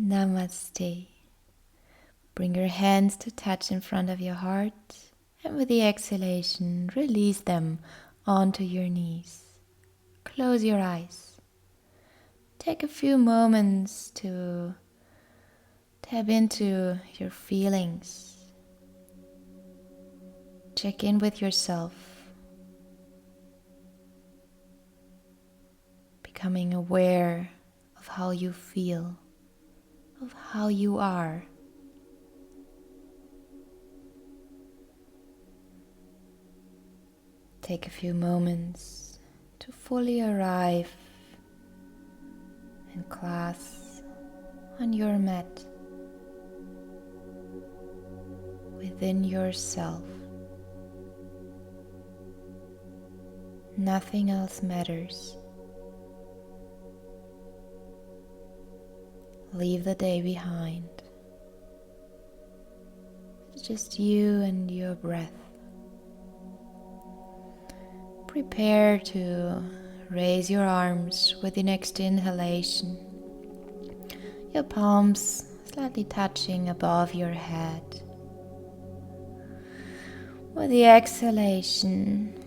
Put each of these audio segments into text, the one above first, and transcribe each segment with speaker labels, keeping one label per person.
Speaker 1: Namaste. Bring your hands to touch in front of your heart, and with the exhalation, release them onto your knees. Close your eyes. Take a few moments to tap into your feelings. Check in with yourself, becoming aware of how you feel, of how you are. Take a few moments to fully arrive in class on your mat within yourself. Nothing else matters. Leave the day behind. It's just you and your breath. Prepare to raise your arms with the next inhalation. Your palms slightly touching above your head. With the exhalation,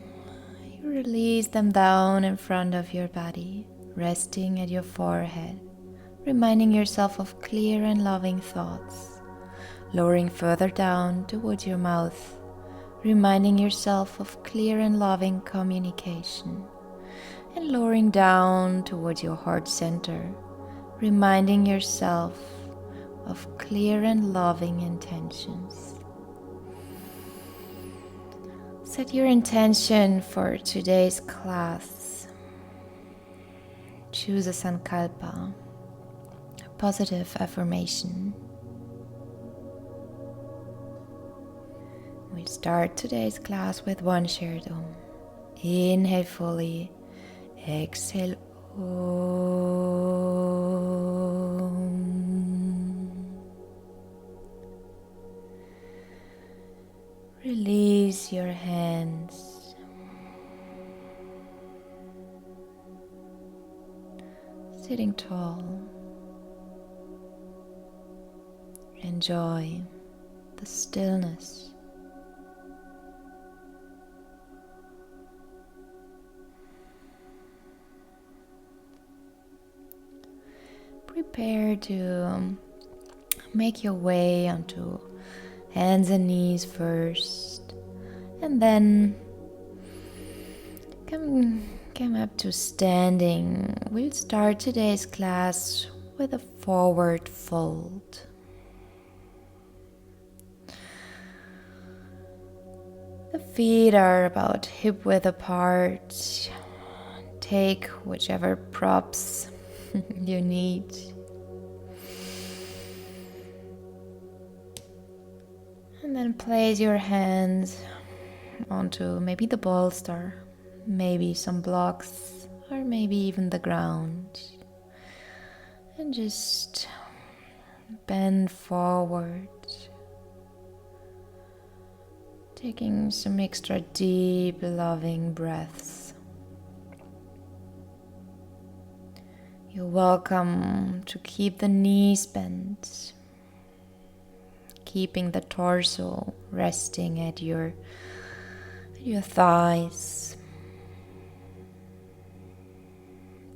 Speaker 1: you release them down in front of your body, resting at your forehead, reminding yourself of clear and loving thoughts. Lowering further down towards your mouth, reminding yourself of clear and loving communication. And lowering down towards your heart center, reminding yourself of clear and loving intentions. Set your intention for today's class. Choose a sankalpa, a positive affirmation. We'll start today's class with one shared Om. Inhale fully, exhale Om. Release your hands. Sitting tall. Enjoy the stillness. Prepare to make your way onto hands and knees first, and then come up to standing. We'll start today's class with a forward fold. The feet are about hip width apart. Take whichever props you need. And then place your hands onto maybe the bolster, maybe some blocks, or maybe even the ground. And just bend forward, taking some extra deep, loving breaths. You're welcome to keep the knees bent, keeping the torso resting at your thighs.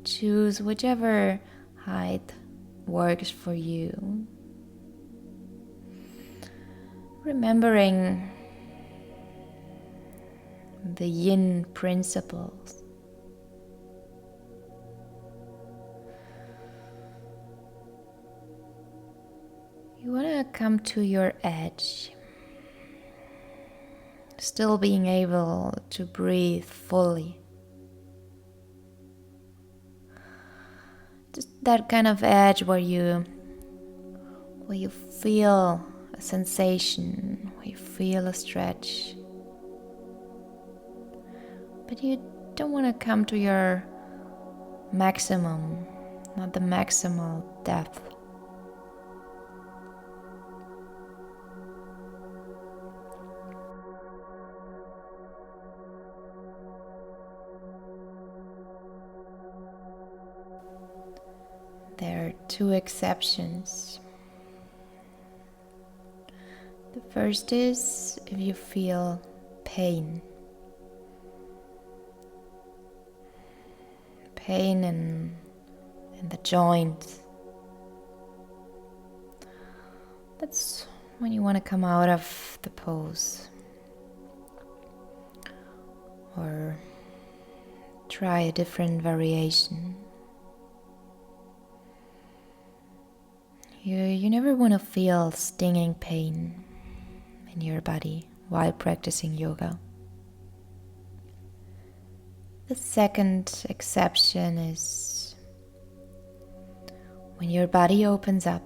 Speaker 1: Choose whichever height works for you. Remembering the yin principles. You want to come to your edge, still being able to breathe fully. Just that kind of edge where you feel a sensation, where you feel a stretch. But you don't want to come to your maximum, not the maximal depth. There are two exceptions. The first is if you feel pain. Pain in the joint. That's when you want to come out of the pose. Or try a different variation. You never want to feel stinging pain in your body while practicing yoga. The second exception is when your body opens up,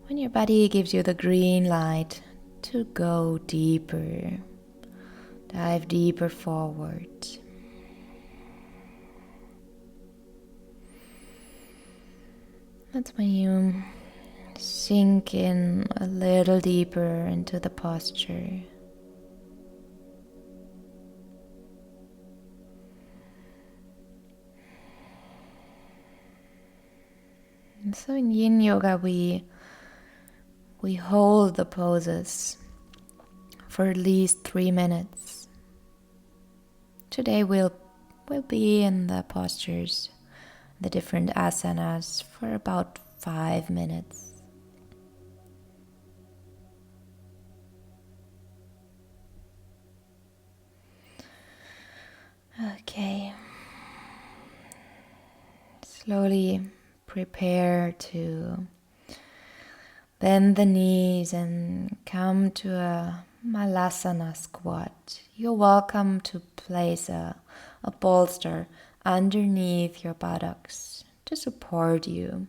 Speaker 1: when your body gives you the green light to go deeper, dive deeper forward. That's when you sink in a little deeper into the posture. And so in Yin Yoga we hold the poses for at least 3 minutes. Today we'll be in the postures, the different asanas, for about 5 minutes. Okay. Slowly prepare to bend the knees and come to a Malasana squat. You're welcome to place a bolster underneath your buttocks to support you.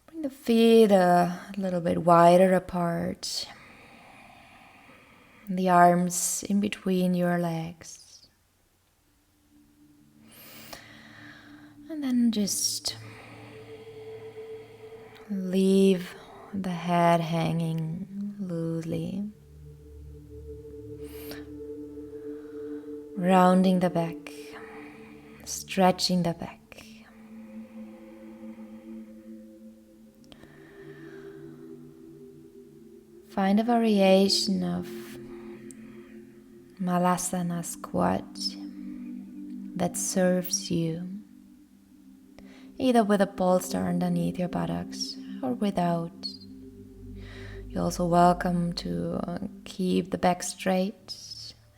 Speaker 1: Bring the feet a little bit wider apart. The arms in between your legs. And then just leave the head hanging loosely. Rounding the back, stretching the back. Find a variation of Malasana squat that serves you, either with a bolster underneath your buttocks or without. You're also welcome to keep the back straight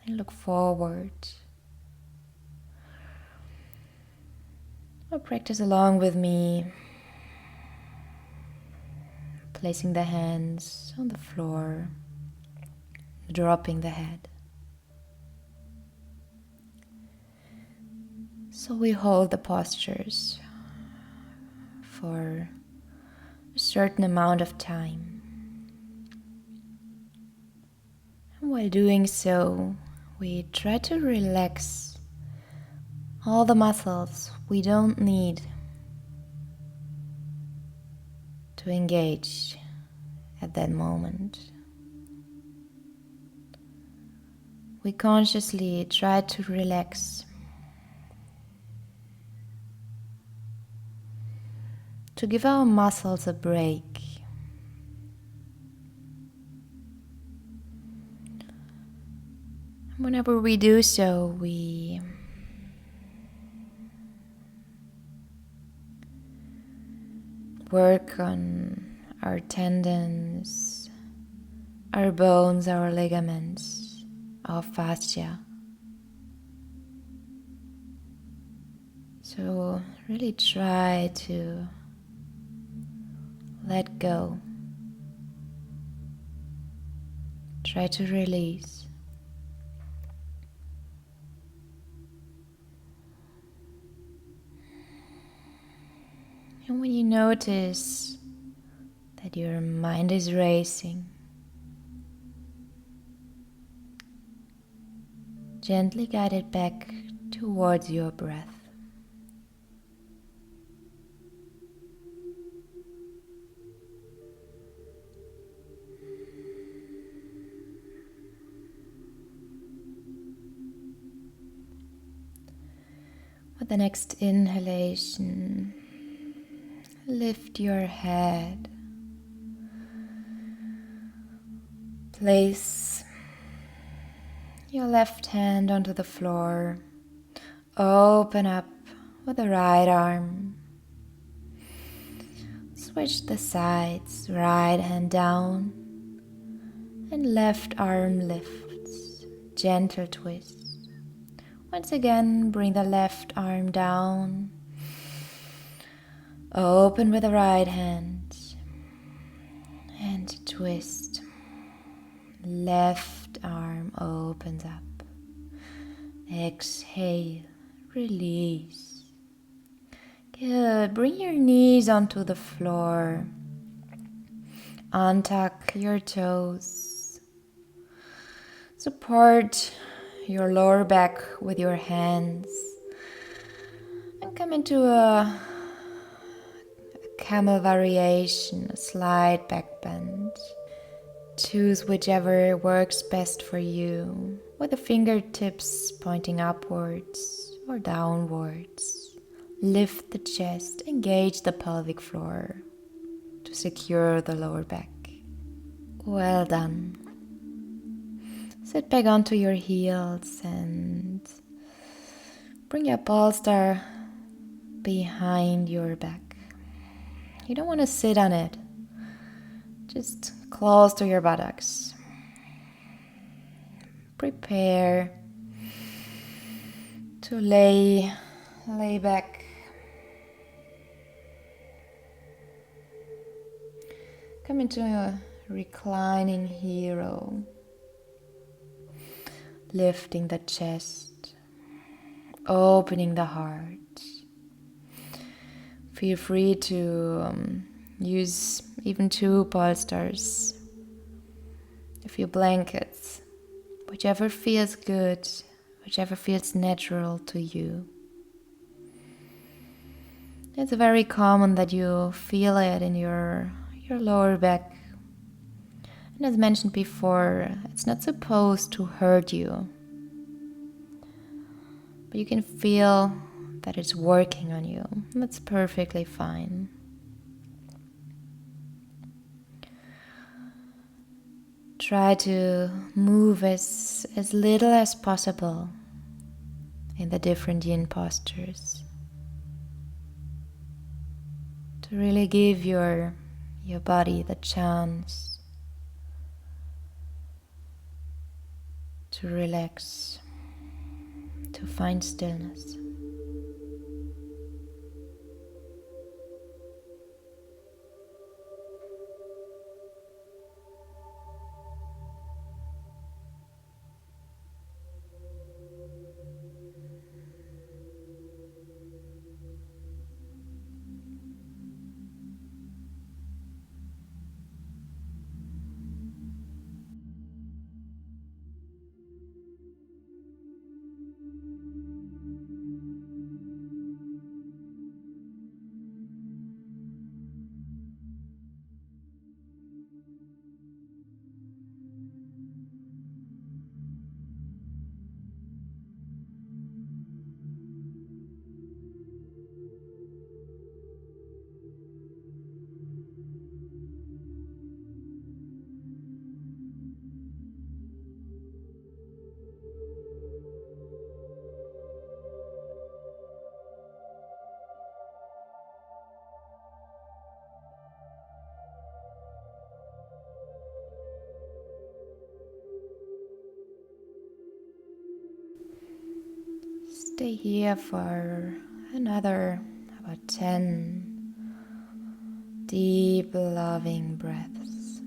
Speaker 1: and look forward. Or practice along with me, placing the hands on the floor, dropping the head. So we hold the postures for a certain amount of time. And while doing so, we try to relax all the muscles we don't need to engage at that moment. We consciously try to relax, to give our muscles a break. Whenever we do so, we work on our tendons, our bones, our ligaments, our fascia. So really try to let go. Try to release. And when you notice that your mind is racing, gently guide it back towards your breath. the next inhalation, lift your head. Place your left hand onto the floor. Open up with the right arm. Switch the sides, right hand down and left arm lifts. Gentle twist. Once again, bring the left arm down. Open with the right hand and twist. Left arm opens up. Exhale, release. Good. Bring your knees onto the floor. Untuck your toes. Support your lower back with your hands. And come into a camel variation, a slight back bend. Choose whichever works best for you, with the fingertips pointing upwards or downwards. Lift the chest, engage the pelvic floor to secure the lower back. Well done. Sit back onto your heels and bring your bolster behind your back. You don't want to sit on it. Just close to your buttocks. Prepare to lay back. Come into a reclining hero. Lifting the chest, opening the heart. Feel free to use even 2 bolsters, a few blankets, whichever feels good, whichever feels natural to you. It's very common that you feel it in your lower back. And as mentioned before, it's not supposed to hurt you, but you can feel that it's working on you. That's perfectly fine. Try to move as little as possible in the different yin postures to really give your body the chance to relax, to find stillness. Stay here for another about 10 deep, loving breaths.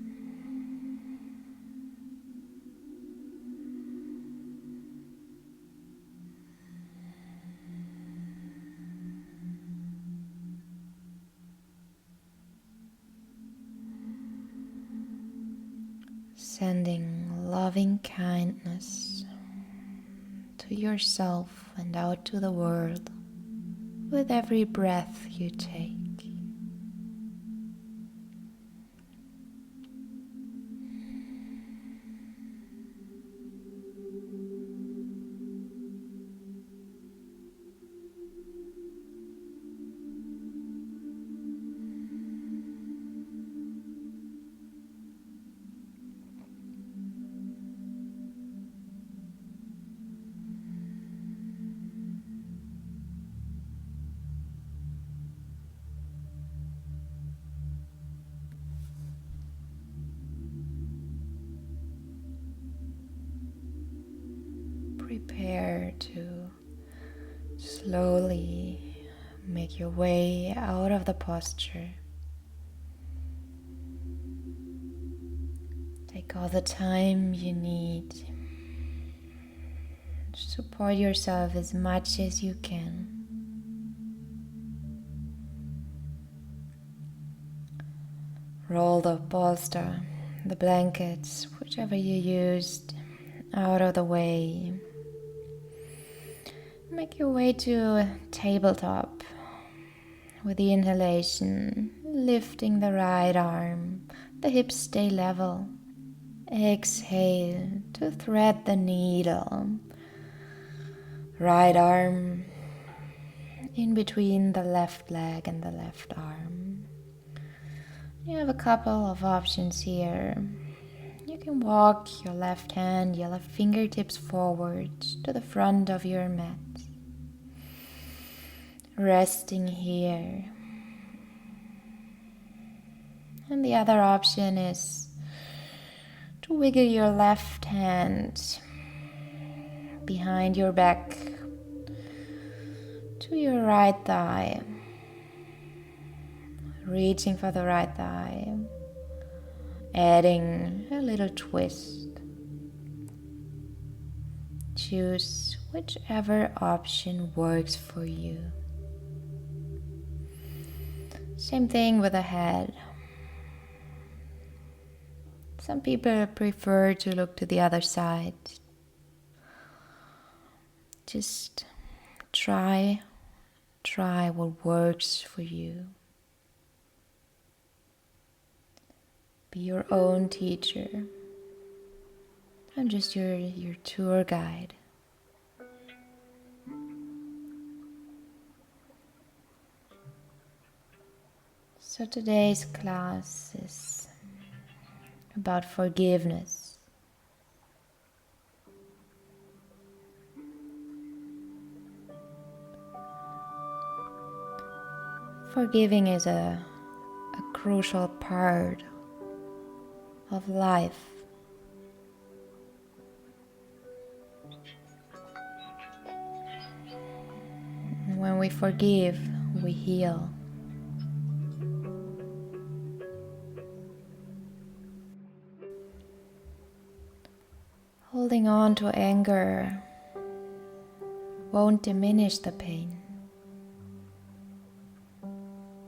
Speaker 1: Sending loving kindness to yourself and out to the world with every breath you take. prepare to slowly make your way out of the posture. Take all the time you need to support yourself as much as you can. Roll the bolster, the blankets, whichever you used, out of the way. Make your way to tabletop with the inhalation, lifting the right arm, the hips stay level. Exhale to thread the needle. Right arm in between the left leg and the left arm. You have a couple of options here. You can walk your left hand, your left fingertips forward to the front of your mat. Resting here. And the other option is to wiggle your left hand behind your back to your right thigh. Reaching for the right thigh. Adding a little twist. Choose whichever option works for you. Same thing with the head. Some people prefer to look to the other side. Just try what works for you. Be your own teacher. I'm just your tour guide. So today's class is about forgiveness. Forgiving is a crucial part of life. When we forgive, we heal. Holding on to anger won't diminish the pain.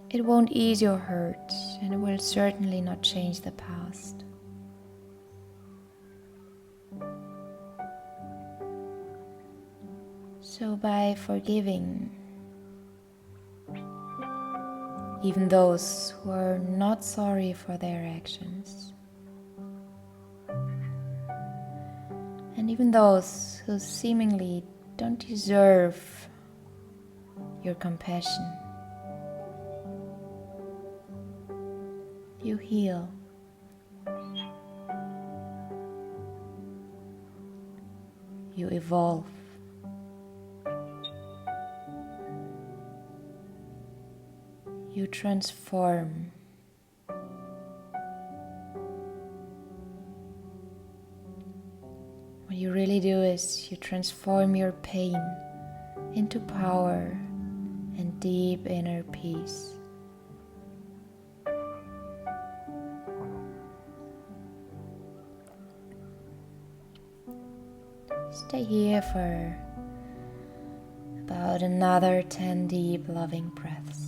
Speaker 1: It won't ease your hurt, and it will certainly not change the past. So by forgiving even those who are not sorry for their actions, and even those who seemingly don't deserve your compassion, you heal. You evolve. You transform. What you really do is you transform your pain into power and deep inner peace. Stay here for about another 10 deep loving breaths.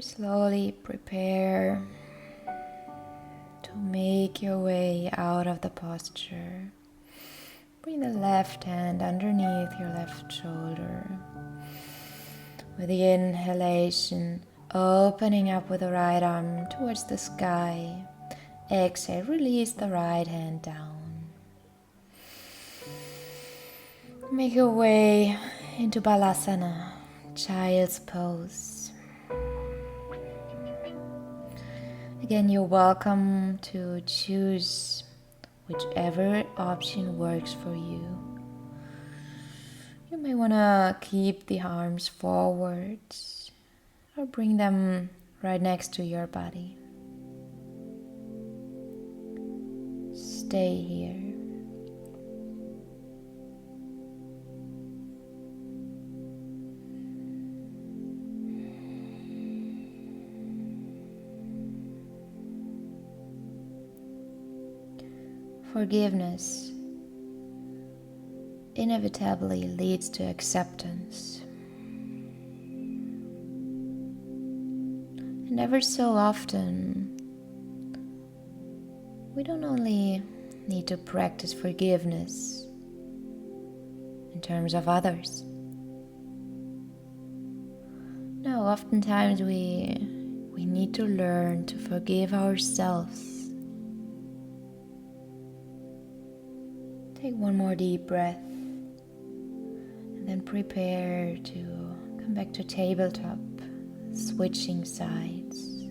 Speaker 1: Very slowly prepare to make your way out of the posture. Bring the left hand underneath your left shoulder. With the inhalation, opening up with the right arm towards the sky. Exhale, release the right hand down. Make your way into Balasana, child's pose. Again, you're welcome to choose whichever option works for you. You may want to keep the arms forwards or bring them right next to your body. Stay here. Forgiveness inevitably leads to acceptance. And ever so often, we don't only need to practice forgiveness in terms of others. No, oftentimes we need to learn to forgive ourselves. Take one more deep breath and then prepare to come back to tabletop, switching sides.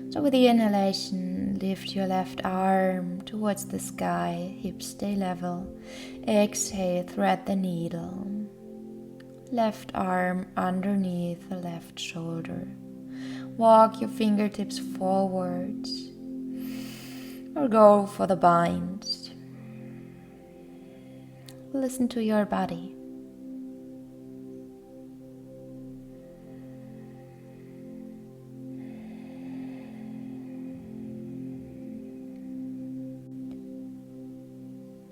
Speaker 1: So with the inhalation, lift your left arm towards the sky, hips stay level. Exhale, thread the needle. Left arm underneath the left shoulder. Walk your fingertips forwards or go for the bind. Listen to your body.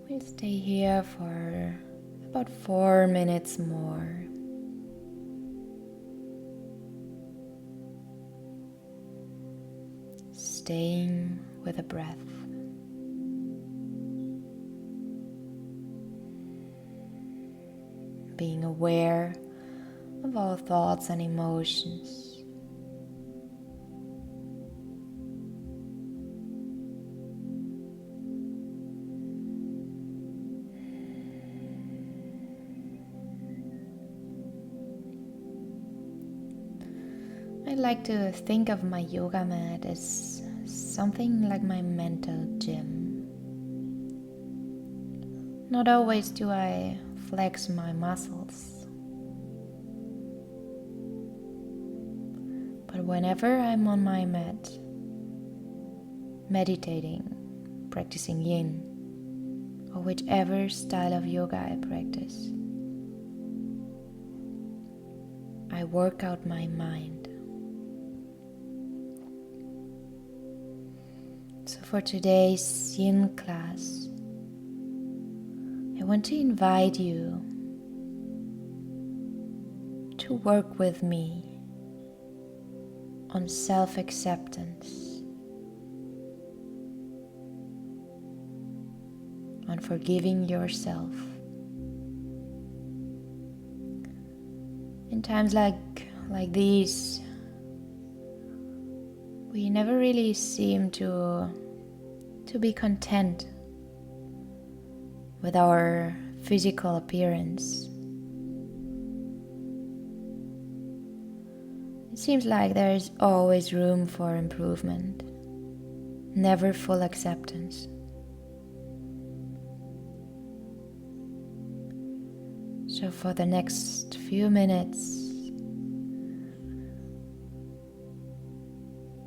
Speaker 1: We'll stay here for about 4 minutes more. Staying with the breath. Being aware of all thoughts and emotions. I like to think of my yoga mat as something like my mental gym. Not always do I flex my muscles, but whenever I'm on my mat, meditating, practicing yin, or whichever style of yoga I practice, I work out my mind. So for today's yin class, I want to invite you to work with me on self-acceptance, on forgiving yourself. In times like these, we never really seem to be content with our physical appearance. It seems like there is always room for improvement, never full acceptance. So for the next few minutes,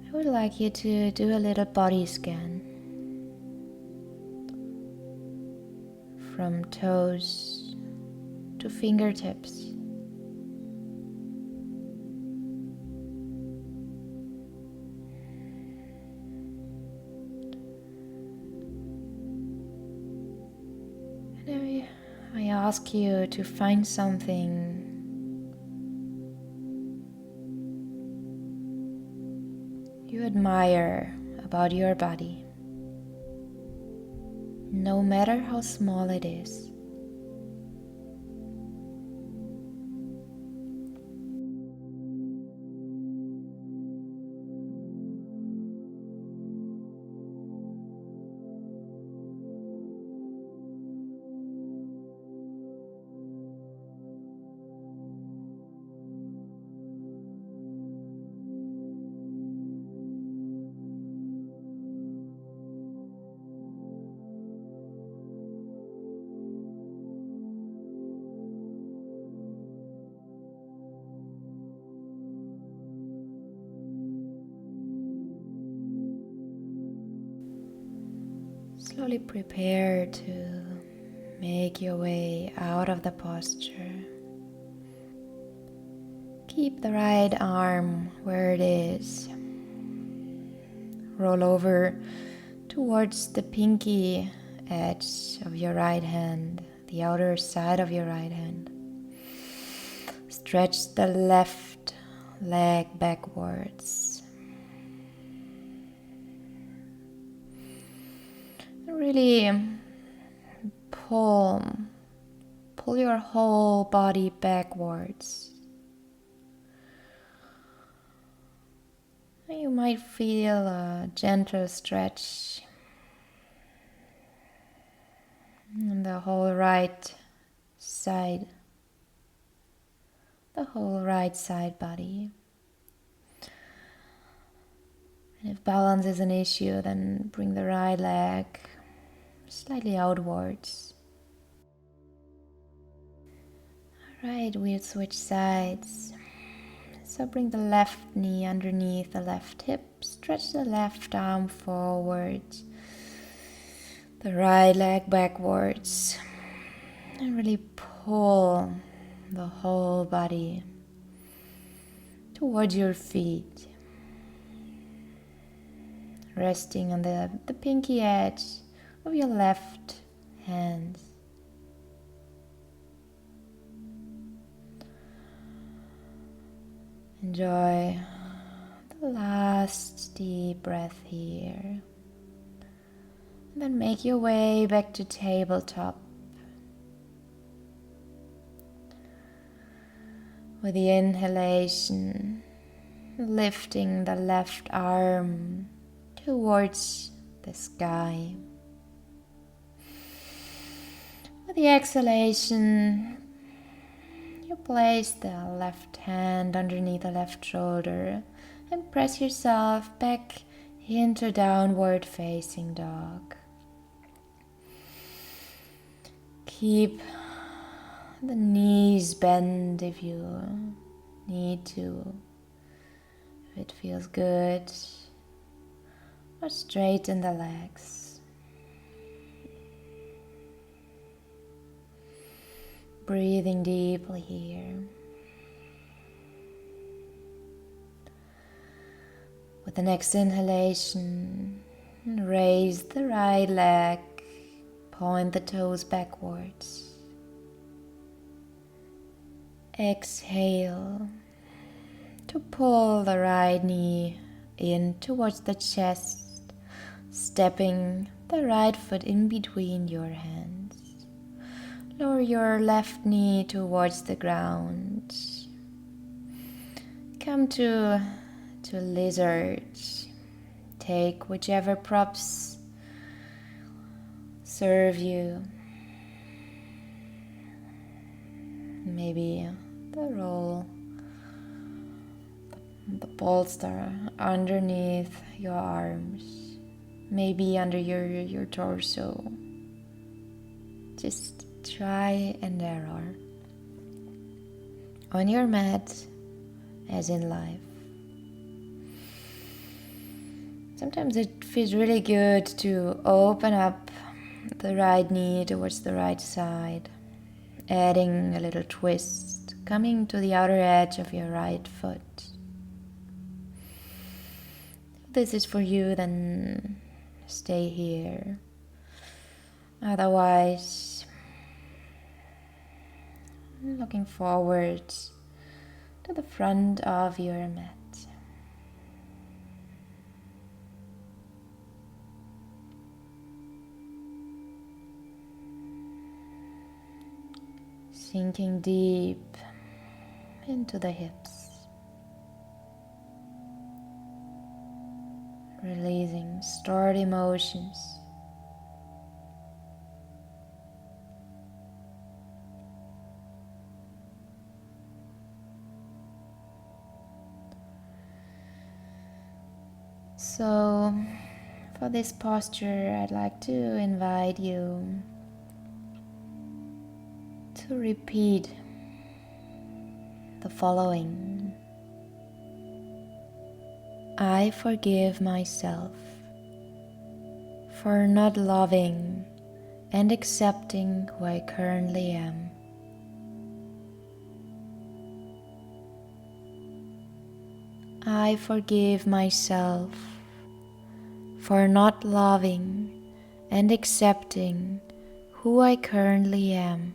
Speaker 1: I would like you to do a little body scan. From toes to fingertips. And I ask you to find something you admire about your body, no matter how small it is. Slowly prepare to make your way out of the posture. Keep the right arm where it is. Roll over towards the pinky edge of your right hand, the outer side of your right hand. Stretch the left leg backwards. Really pull your whole body backwards. You might feel a gentle stretch in the whole right side, body. And if balance is an issue, then bring the right leg slightly outwards. Alright, we'll switch sides. So bring the left knee underneath the left hip, stretch the left arm forward, the right leg backwards, and really pull the whole body towards your feet, resting on the pinky edge of your left hand. Enjoy the last deep breath here. And then make your way back to tabletop. With the inhalation, lifting the left arm towards the sky. With the exhalation, you place the left hand underneath the left shoulder and press yourself back into downward facing dog. Keep the knees bent if you need to, if it feels good, or straighten the legs. Breathing deeply here. With the next inhalation, raise the right leg, point the toes backwards. Exhale to pull the right knee in towards the chest, stepping the right foot in between your hands. Lower your left knee towards the ground. Come to lizard. Take whichever props serve you. Maybe the roll, the bolster underneath your arms, maybe under your torso. Just try and error on your mat as in life. Sometimes it feels really good to open up the right knee towards the right side, adding a little twist, coming to the outer edge of your right foot. If this is for you, then stay here. Otherwise, looking forward to the front of your mat. Sinking deep into the hips, releasing stored emotions. So, for this posture, I'd like to invite you to repeat the following. I forgive myself for not loving and accepting who I currently am. I forgive myself for not loving and accepting who I currently am.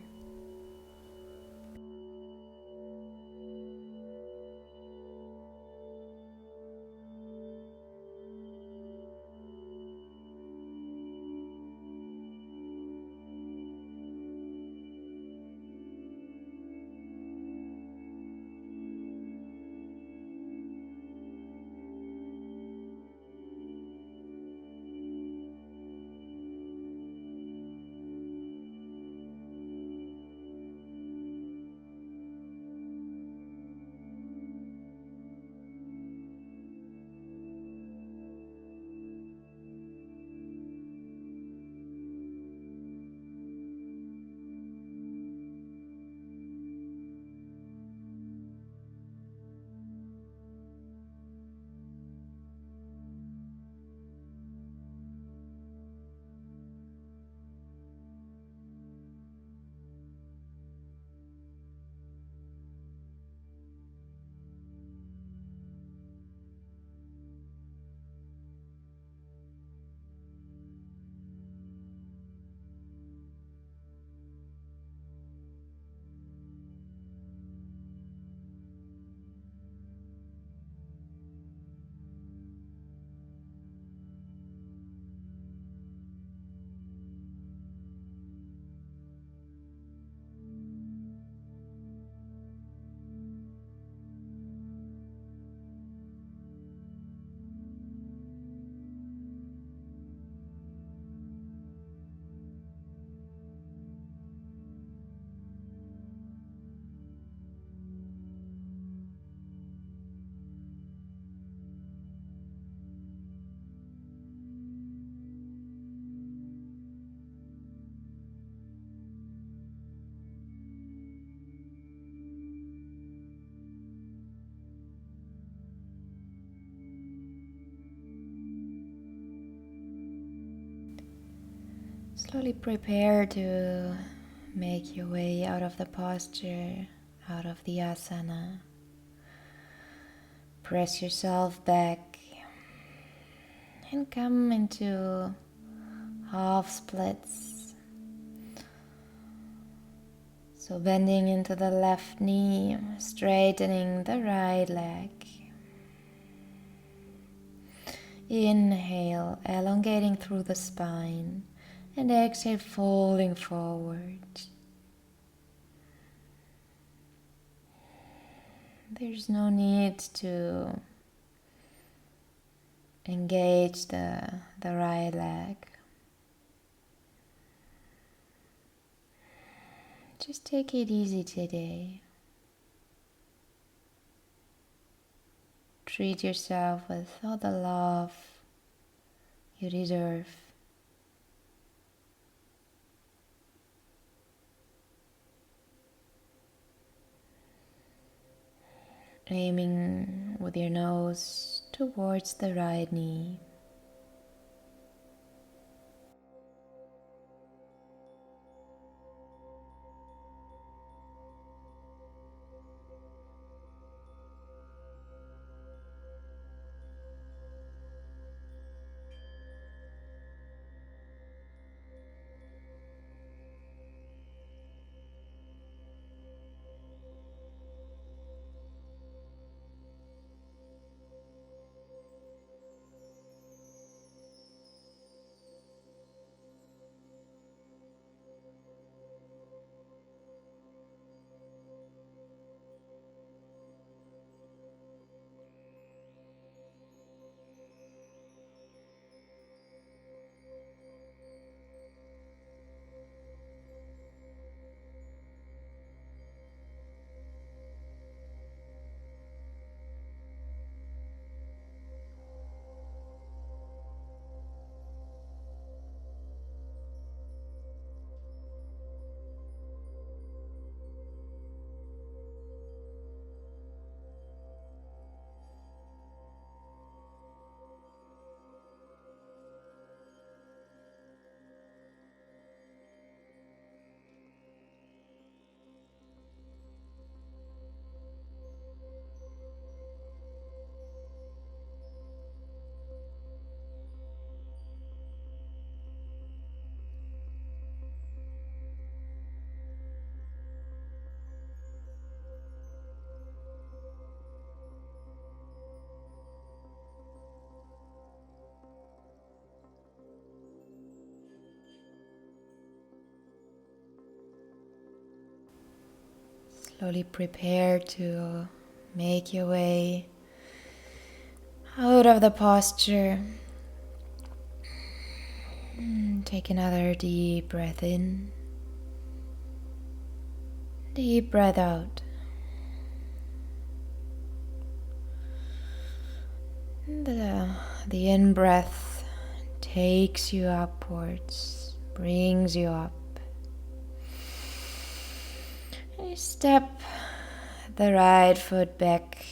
Speaker 1: Slowly prepare to make your way out of the posture, out of the asana. Press yourself back and come into half splits. So bending into the left knee, straightening the right leg. Inhale, elongating through the spine, and exhale, folding forward. There's no need to engage the right leg. Just take it easy today. Treat yourself with all the love you deserve. Aiming with your nose towards the right knee. Slowly prepare to make your way out of the posture. Take another deep breath in. Deep breath out. The in-breath takes you upwards, brings you up. And you step the right foot back.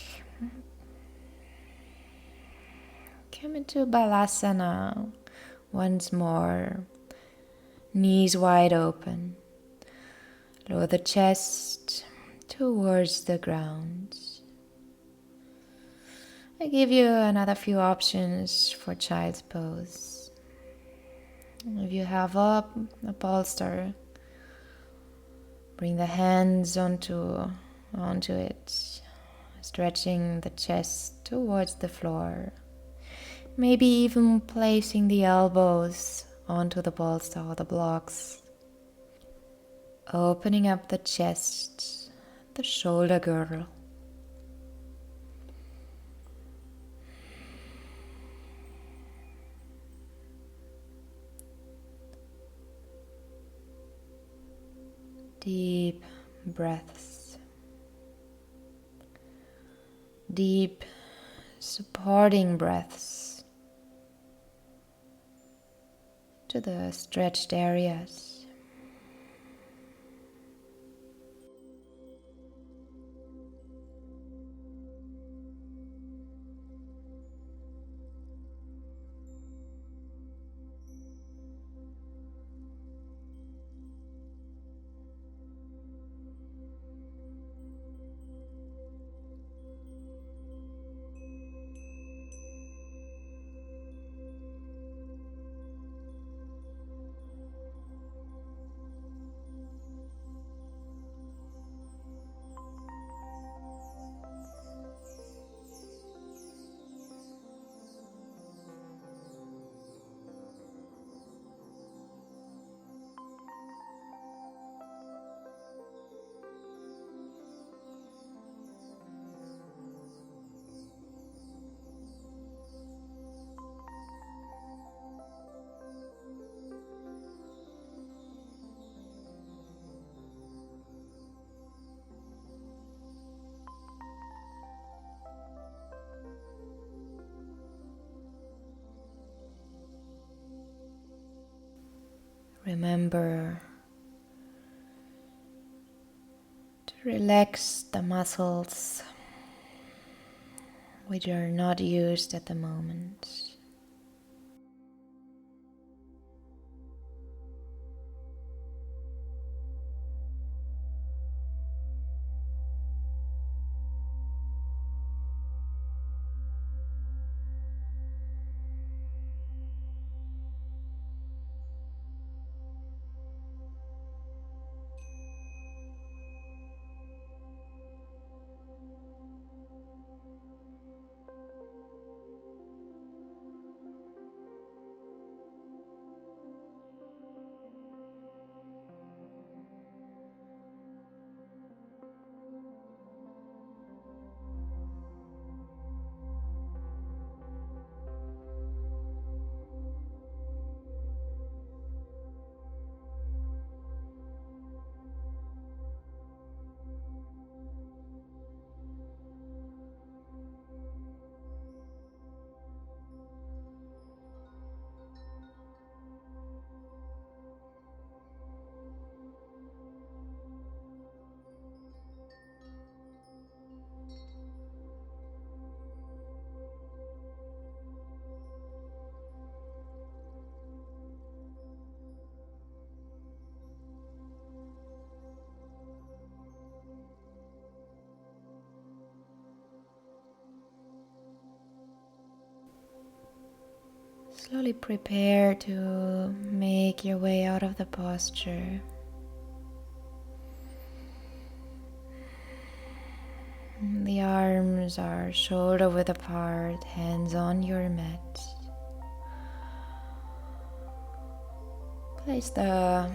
Speaker 1: Come into Balasana once more. Knees wide open. Lower the chest towards the ground. I give you another few options for child's pose. If you have a bolster, bring the hands onto it, stretching the chest towards the floor. Maybe even placing the elbows onto the bolster or the blocks. Opening up the chest, the shoulder girdle. Deep breaths. Deep supporting breaths to the stretched areas. Remember to relax the muscles which are not used at the moment. Slowly prepare to make your way out of the posture. The arms are shoulder width apart, hands on your mat. Place the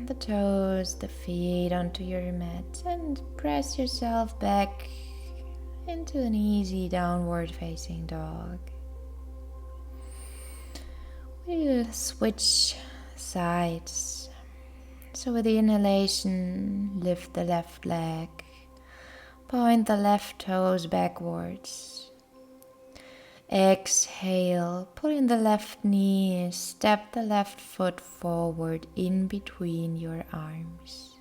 Speaker 1: the toes, the feet onto your mat and press yourself back into an easy downward facing dog. We'll switch sides. So with the inhalation, lift the left leg, point the left toes backwards. Exhale, pull in the left knee, step the left foot forward in between your arms.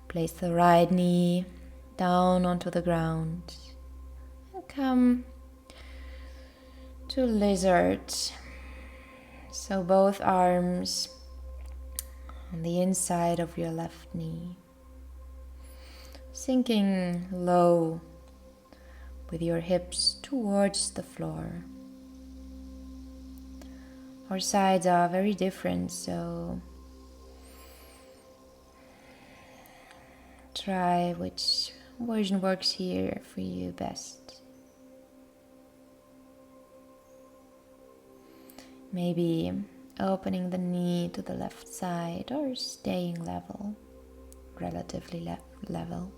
Speaker 1: Place the right knee down onto the ground and come to lizard. So both arms on the inside of your left knee, sinking low with your hips towards the floor. Our sides are very different, so try which version works here for you best. Maybe opening the knee to the left side or staying level, relatively level.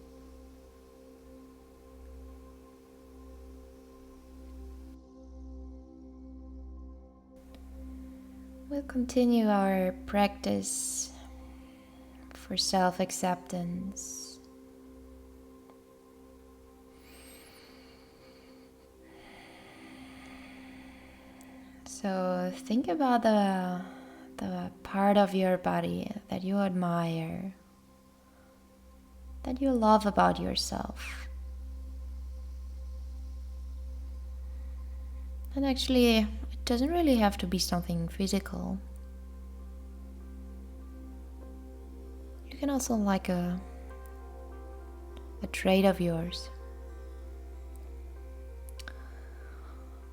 Speaker 1: We'll continue our practice for self-acceptance. So think about the part of your body that you admire, that you love about yourself. And actually, it doesn't really have to be something physical. You can also like a trait of yours.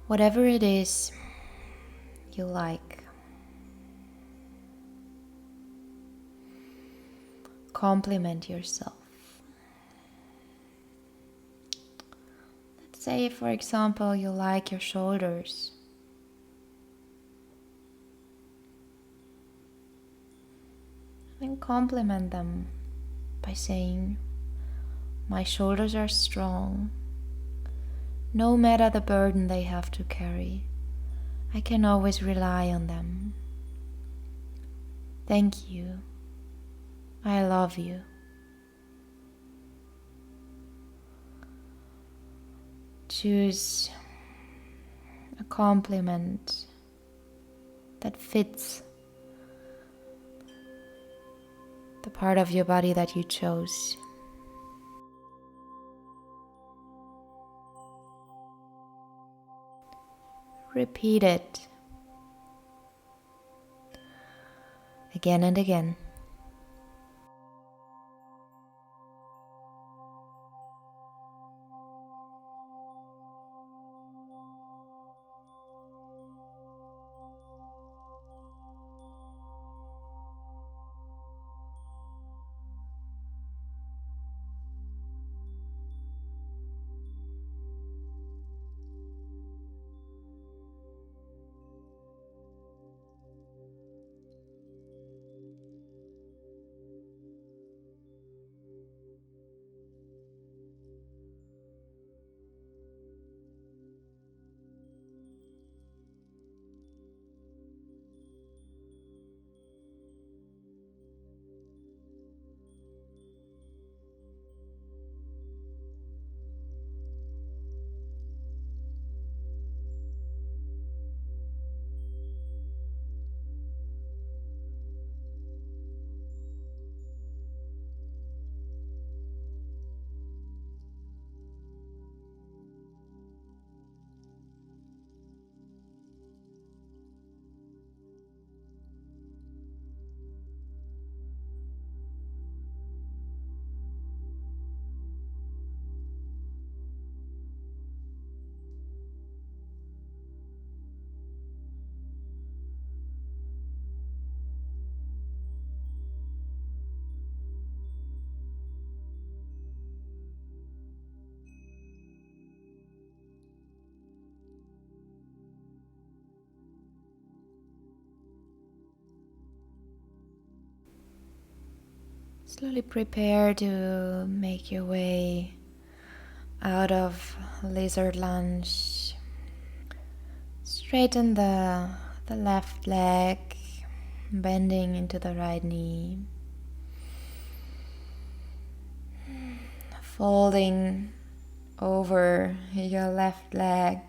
Speaker 1: Whatever it is you like. Compliment yourself. Let's say, for example, you like your shoulders. And compliment them by saying, "My shoulders are strong. No matter the burden they have to carry, I can always rely on them. Thank you. I love you." Choose a compliment that fits the part of your body that you chose. Repeat it again and again. Slowly prepare to make your way out of lizard lunge. Straighten the left leg, bending into the right knee. Folding over your left leg.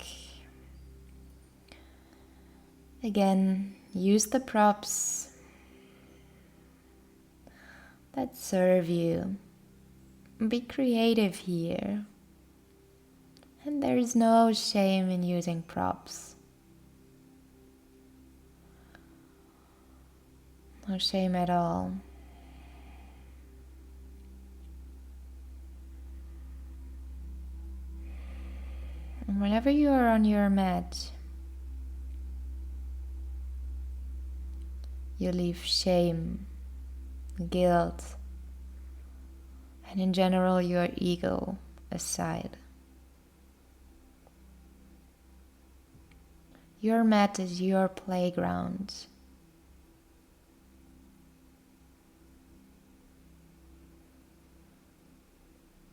Speaker 1: Again, use the props that serve you. Be creative here. And there is no shame in using props. No shame at all. And whenever you are on your mat, you leave shame, guilt, and in general your ego aside. Your mat is your playground.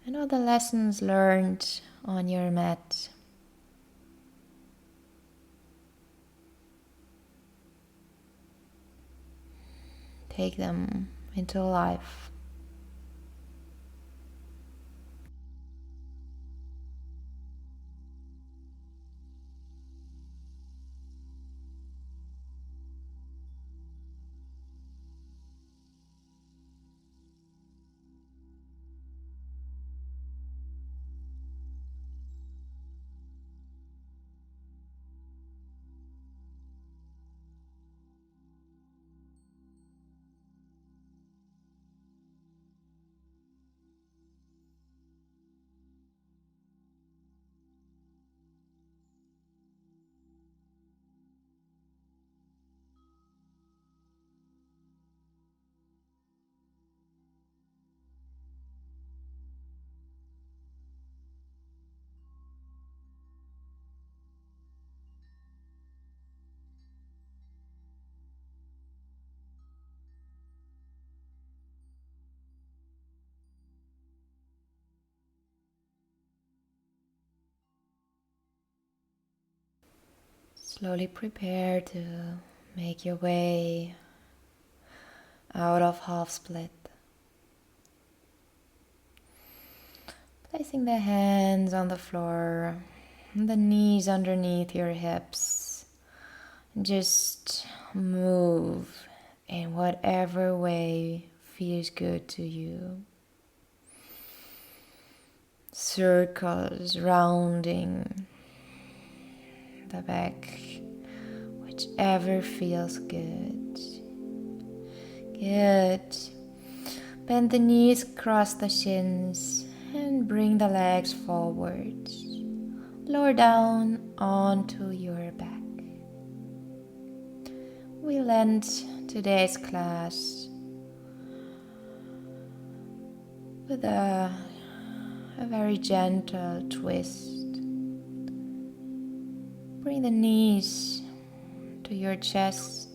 Speaker 1: And all the lessons learned on your mat, take them into life. Slowly prepare to make your way out of half split. Placing the hands on the floor, the knees underneath your hips. Just move in whatever way feels good to you. Circles, rounding the back, whichever feels good. Good. Bend the knees, cross the shins, and bring the legs forward. Lower down onto your back. We'll end today's class with a very gentle twist. Bring the knees to your chest.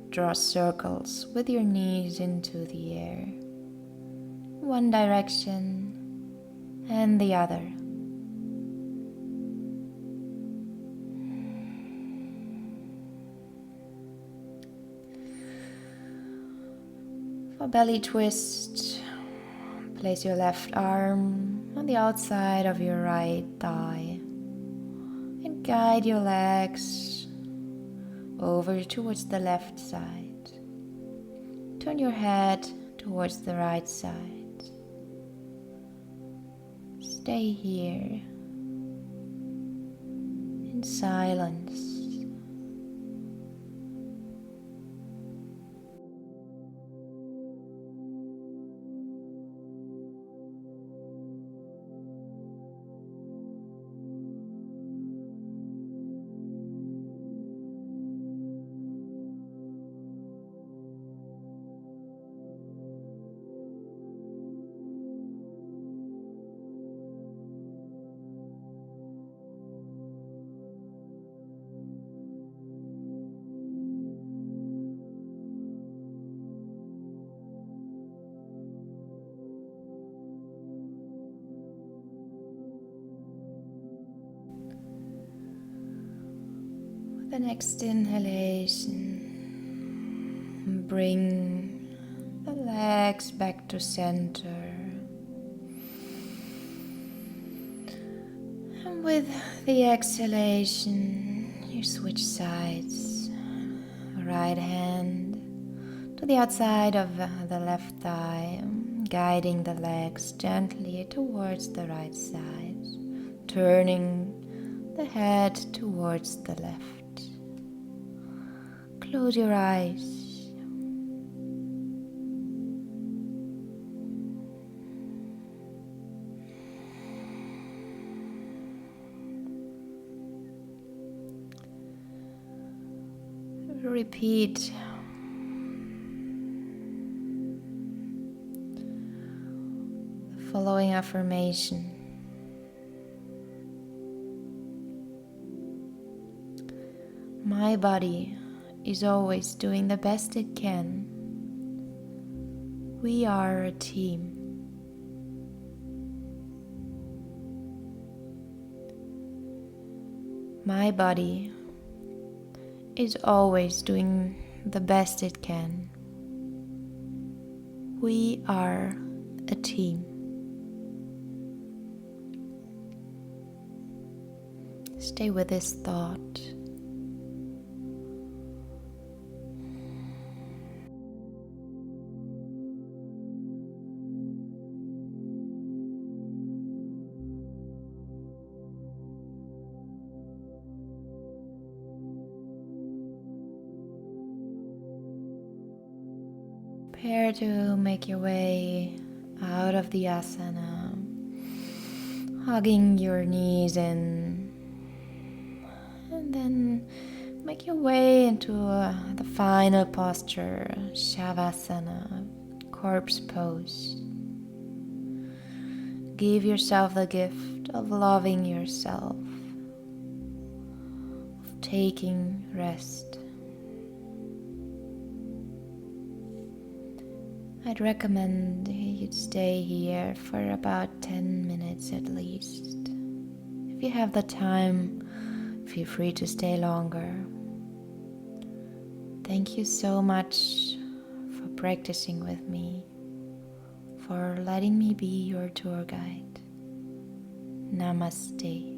Speaker 1: Draw circles with your knees into the air. One direction and the other. For belly twist, place your left arm on the outside of your right thigh and guide your legs over towards the left side. Turn your head towards the right side. Stay here in silence. The next inhalation, bring the legs back to center. And with the exhalation, you switch sides. Right hand to the outside of the left thigh, guiding the legs gently towards the right side, turning the head towards the left. Close your eyes. Repeat the following affirmation. My body is always doing the best it can. We are a team. My body is always doing the best it can. We are a team. Stay with this thought. Prepare to make your way out of the asana, hugging your knees in, and then make your way into the final posture, Shavasana, corpse pose. Give yourself the gift of loving yourself, of taking rest. I'd recommend you'd stay here for about 10 minutes at least. If you have the time, feel free to stay longer. Thank you so much for practicing with me, for letting me be your tour guide. Namaste.